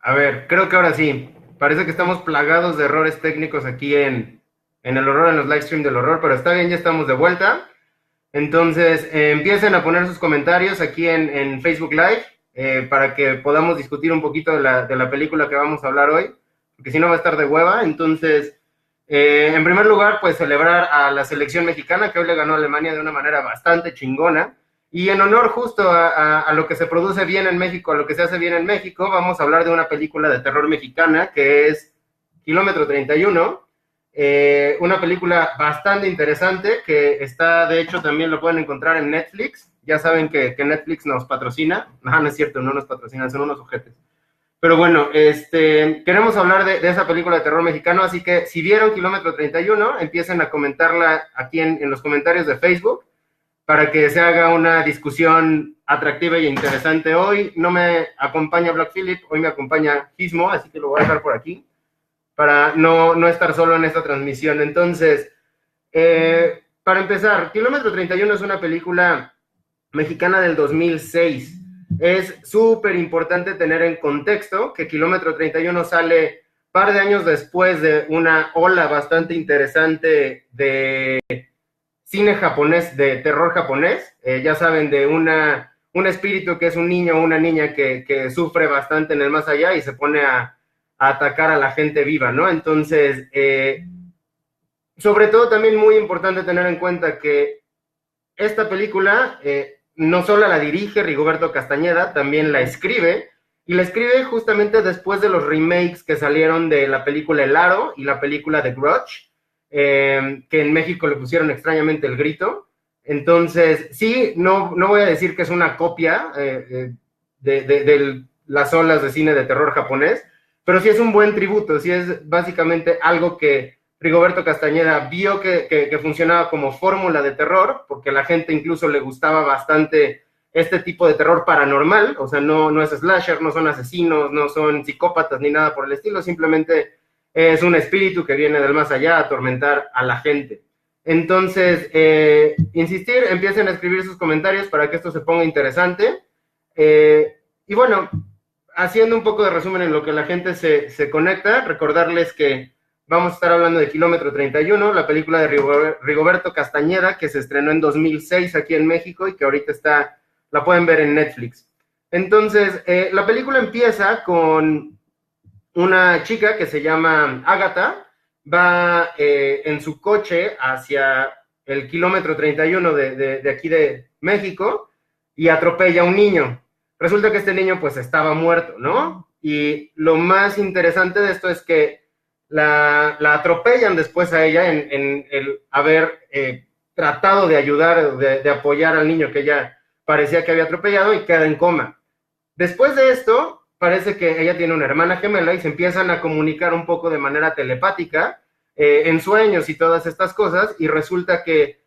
A ver, creo que ahora sí. Parece que estamos plagados de errores técnicos aquí en el horror, en los live stream del horror, pero está bien, ya estamos de vuelta. Entonces, empiecen a poner sus comentarios aquí en Facebook Live para que podamos discutir un poquito de la película que vamos a hablar hoy, porque si no va a estar de hueva. Entonces, en primer lugar, pues celebrar a la selección mexicana que hoy le ganó a Alemania de una manera bastante chingona. Y en honor justo a lo que se produce bien en México, a lo que se hace bien en México, vamos a hablar de una película de terror mexicana que es Kilómetro 31. Una película bastante interesante que está, de hecho, también lo pueden encontrar en Netflix. Ya saben que Netflix nos patrocina. No, no es cierto, no nos patrocinan, son unos ojetes. Pero bueno, queremos hablar de esa película de terror mexicano, así que si vieron Kilómetro 31, empiecen a comentarla aquí en los comentarios de Facebook para que se haga una discusión atractiva y interesante. Hoy no me acompaña Black Phillip, hoy me acompaña Gizmo, así que lo voy a dejar por aquí para no estar solo en esta transmisión. Entonces, para empezar, Kilómetro 31 es una película mexicana del 2006. Es súper importante tener en contexto que Kilómetro 31 sale un par de años después de una ola bastante interesante de cine japonés, de terror japonés. Ya saben, de un espíritu que es un niño o una niña que sufre bastante en el más allá y se pone a atacar a la gente viva, ¿no? Entonces, sobre todo también muy importante tener en cuenta que esta película no solo la dirige Rigoberto Castañeda, también la escribe, y la escribe justamente después de los remakes que salieron de la película El Aro y la película The Grudge, que en México le pusieron extrañamente El Grito. Entonces, sí, no voy a decir que es una copia de las olas de cine de terror japonés, pero sí es un buen tributo, sí es básicamente algo que Rigoberto Castañeda vio que funcionaba como fórmula de terror, porque a la gente incluso le gustaba bastante este tipo de terror paranormal. O sea, no es slasher, no son asesinos, no son psicópatas ni nada por el estilo, simplemente es un espíritu que viene del más allá a atormentar a la gente. Entonces, insistir, empiecen a escribir sus comentarios para que esto se ponga interesante. Y bueno, haciendo un poco de resumen en lo que la gente se conecta, recordarles que vamos a estar hablando de Kilómetro 31, la película de Rigoberto Castañeda, que se estrenó en 2006 aquí en México y que ahorita la pueden ver en Netflix. Entonces, la película empieza con una chica que se llama Agatha, va en su coche hacia el Kilómetro 31 de aquí de México y atropella a un niño. Resulta que este niño pues estaba muerto, ¿no? Y lo más interesante de esto es que la atropellan después a ella en el haber tratado de ayudar, de apoyar al niño que ella parecía que había atropellado y queda en coma. Después de esto, parece que ella tiene una hermana gemela y se empiezan a comunicar un poco de manera telepática, en sueños y todas estas cosas, y resulta que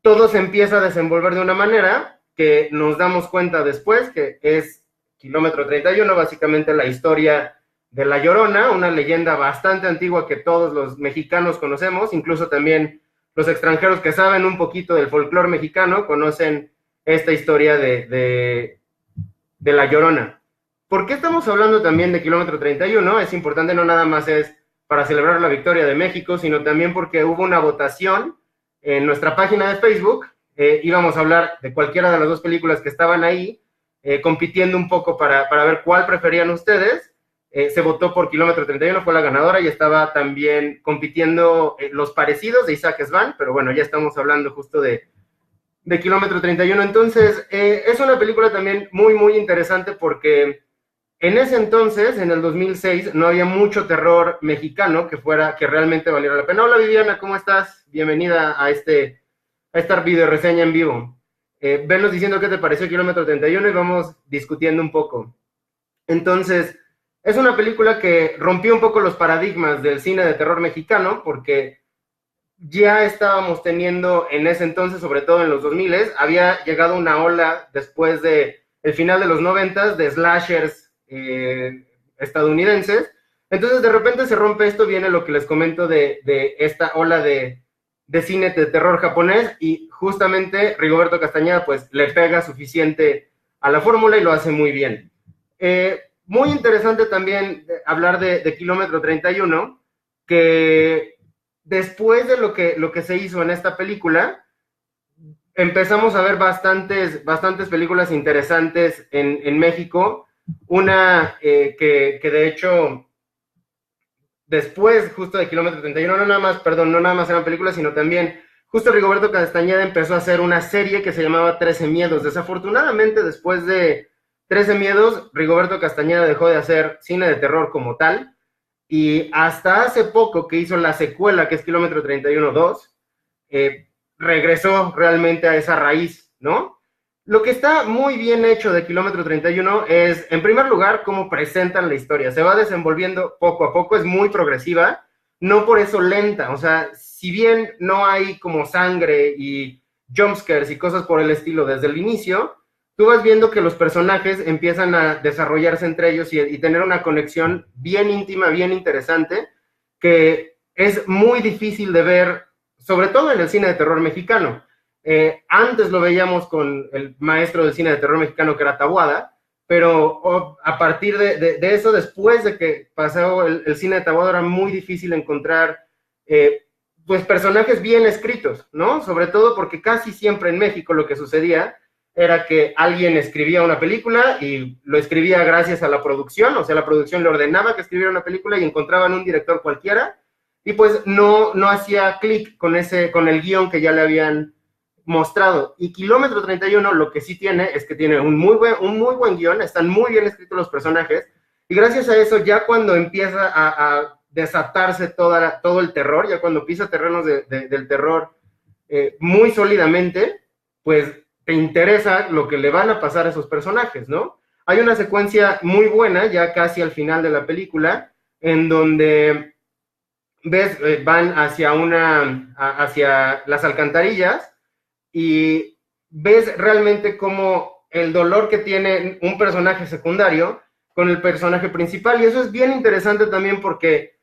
todo se empieza a desenvolver de una manera que nos damos cuenta después que es Kilómetro 31, básicamente la historia de La Llorona, una leyenda bastante antigua que todos los mexicanos conocemos, incluso también los extranjeros que saben un poquito del folclore mexicano conocen esta historia de La Llorona. ¿Por qué estamos hablando también de Kilómetro 31? Es importante, no nada más es para celebrar la victoria de México, sino también porque hubo una votación en nuestra página de Facebook. Íbamos a hablar de cualquiera de las dos películas que estaban ahí, compitiendo un poco para ver cuál preferían ustedes. Se votó por Kilómetro 31, fue la ganadora, y estaba también compitiendo Los Parecidos de Isaac Svan, pero bueno, ya estamos hablando justo de Kilómetro 31. Entonces, es una película también muy, muy interesante porque en ese entonces, en el 2006, no había mucho terror mexicano que realmente valiera la pena. Hola Viviana, ¿cómo estás? Bienvenida a esta video reseña en vivo. Venos diciendo qué te pareció Kilómetro 31 y vamos discutiendo un poco. Entonces, es una película que rompió un poco los paradigmas del cine de terror mexicano, porque ya estábamos teniendo en ese entonces, sobre todo en los 2000, había llegado una ola después de el final de los 90 de slashers estadounidenses. Entonces de repente se rompe esto, viene lo que les comento de esta ola de cine de terror japonés, y justamente Rigoberto Castañeda pues le pega suficiente a la fórmula y lo hace muy bien. muy interesante también hablar de Kilómetro 31, que después de lo que se hizo en esta película, empezamos a ver bastantes películas interesantes en México. Una que de hecho, después justo de Kilómetro 31, no nada más, perdón, no nada más eran películas, sino también justo Rigoberto Castañeda empezó a hacer una serie que se llamaba 13 Miedos. Desafortunadamente, después de 13 Miedos, Rigoberto Castañeda dejó de hacer cine de terror como tal, y hasta hace poco que hizo la secuela, que es Kilómetro 31 2, regresó realmente a esa raíz, ¿no? Lo que está muy bien hecho de Kilómetro 31 es, en primer lugar, cómo presentan la historia. Se va desenvolviendo poco a poco, es muy progresiva, no por eso lenta. O sea, si bien no hay como sangre y jumpscares y cosas por el estilo desde el inicio, tú vas viendo que los personajes empiezan a desarrollarse entre ellos y tener una conexión bien íntima, bien interesante, que es muy difícil de ver, sobre todo en el cine de terror mexicano. Antes lo veíamos con el maestro del cine de terror mexicano, que era Taboada, pero a partir de eso, después de que pasó el cine de Taboada, era muy difícil encontrar pues personajes bien escritos, ¿no? Sobre todo porque casi siempre en México lo que sucedía era que alguien escribía una película y lo escribía gracias a la producción, o sea, la producción le ordenaba que escribiera una película y encontraban un director cualquiera y pues no hacía clic con el guión que ya le habían mostrado. Y Kilómetro 31 lo que sí tiene es que tiene un muy buen guión, están muy bien escritos los personajes, y gracias a eso ya cuando empieza a desatarse todo el terror, ya cuando pisa terrenos del terror muy sólidamente, pues te interesa lo que le van a pasar a esos personajes, ¿no? Hay una secuencia muy buena, ya casi al final de la película, en donde ves, van hacia las alcantarillas, y ves realmente cómo el dolor que tiene un personaje secundario con el personaje principal, y eso es bien interesante también porque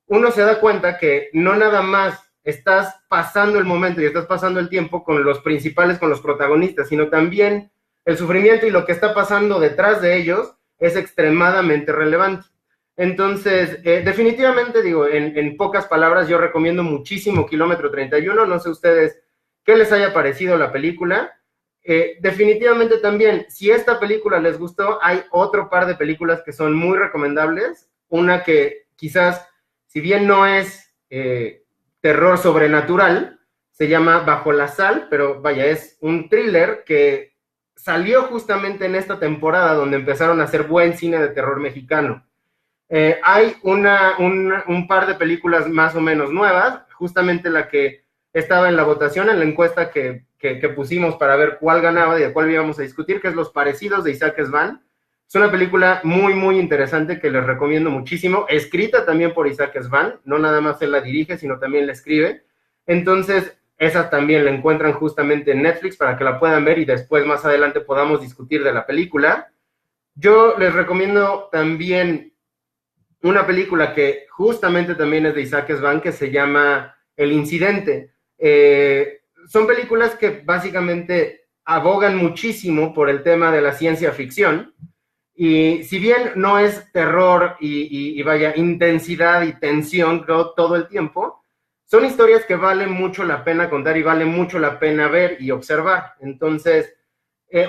uno se da cuenta que no nada más estás pasando el momento y estás pasando el tiempo con los principales, con los protagonistas, sino también el sufrimiento y lo que está pasando detrás de ellos es extremadamente relevante. Entonces, definitivamente digo, en pocas palabras, yo recomiendo muchísimo Kilómetro 31. No sé ustedes qué les haya parecido la película. Definitivamente también, si esta película les gustó, hay otro par de películas que son muy recomendables. Una que quizás, si bien no es terror sobrenatural, se llama Bajo la Sal, pero vaya, es un thriller que salió justamente en esta temporada donde empezaron a hacer buen cine de terror mexicano. Hay un par de películas más o menos nuevas, justamente la que estaba en la votación, en la encuesta que pusimos para ver cuál ganaba y de cuál íbamos a discutir, que es Los Parecidos, de Isaac Svan. Es una película muy interesante que les recomiendo muchísimo, escrita también por Isaac Svan, no nada más él la dirige, sino también la escribe. Entonces, esa también la encuentran justamente en Netflix para que la puedan ver y después más adelante podamos discutir de la película. Yo les recomiendo también una película que justamente también es de Isaac Svan, que se llama El Incidente. Son películas que básicamente abogan muchísimo por el tema de la ciencia ficción, y si bien no es terror y vaya, intensidad y tensión todo el tiempo, son historias que valen mucho la pena contar y vale mucho la pena ver y observar. Entonces,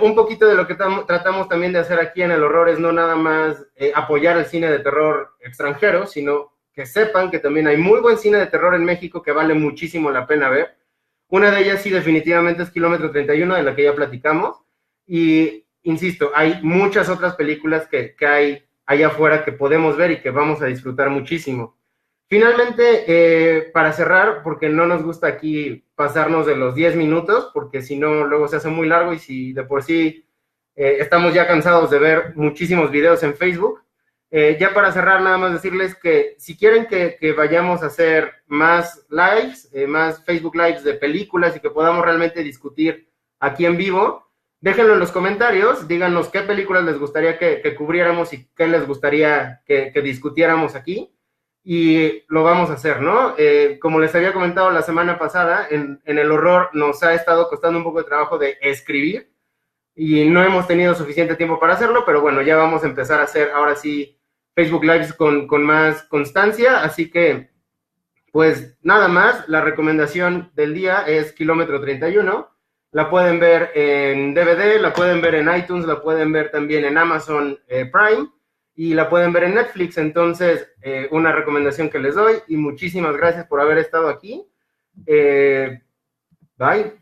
un poquito de lo que tratamos también de hacer aquí en El Horror es no nada más apoyar el cine de terror extranjero, sino que sepan que también hay muy buen cine de terror en México que vale muchísimo la pena ver. Una de ellas sí definitivamente es Kilómetro 31, de la que ya platicamos, y insisto, hay muchas otras películas que hay allá afuera que podemos ver y que vamos a disfrutar muchísimo. Finalmente, para cerrar, porque no nos gusta aquí pasarnos de los 10 minutos, porque si no, luego se hace muy largo, y si de por sí estamos ya cansados de ver muchísimos videos en Facebook, ya para cerrar, nada más decirles que si quieren que vayamos a hacer más lives, más Facebook Lives de películas y que podamos realmente discutir aquí en vivo, déjenlo en los comentarios, díganos qué películas les gustaría que cubriéramos y qué les gustaría que discutiéramos aquí, y lo vamos a hacer, ¿no? Como les había comentado la semana pasada, en El Horror nos ha estado costando un poco de trabajo de escribir, y no hemos tenido suficiente tiempo para hacerlo, pero bueno, ya vamos a empezar a hacer ahora sí Facebook Lives con más constancia, así que pues nada más, la recomendación del día es Kilómetro 31. La pueden ver en DVD, la pueden ver en iTunes, la pueden ver también en Amazon Prime y la pueden ver en Netflix. Entonces, una recomendación que les doy y muchísimas gracias por haber estado aquí. Bye.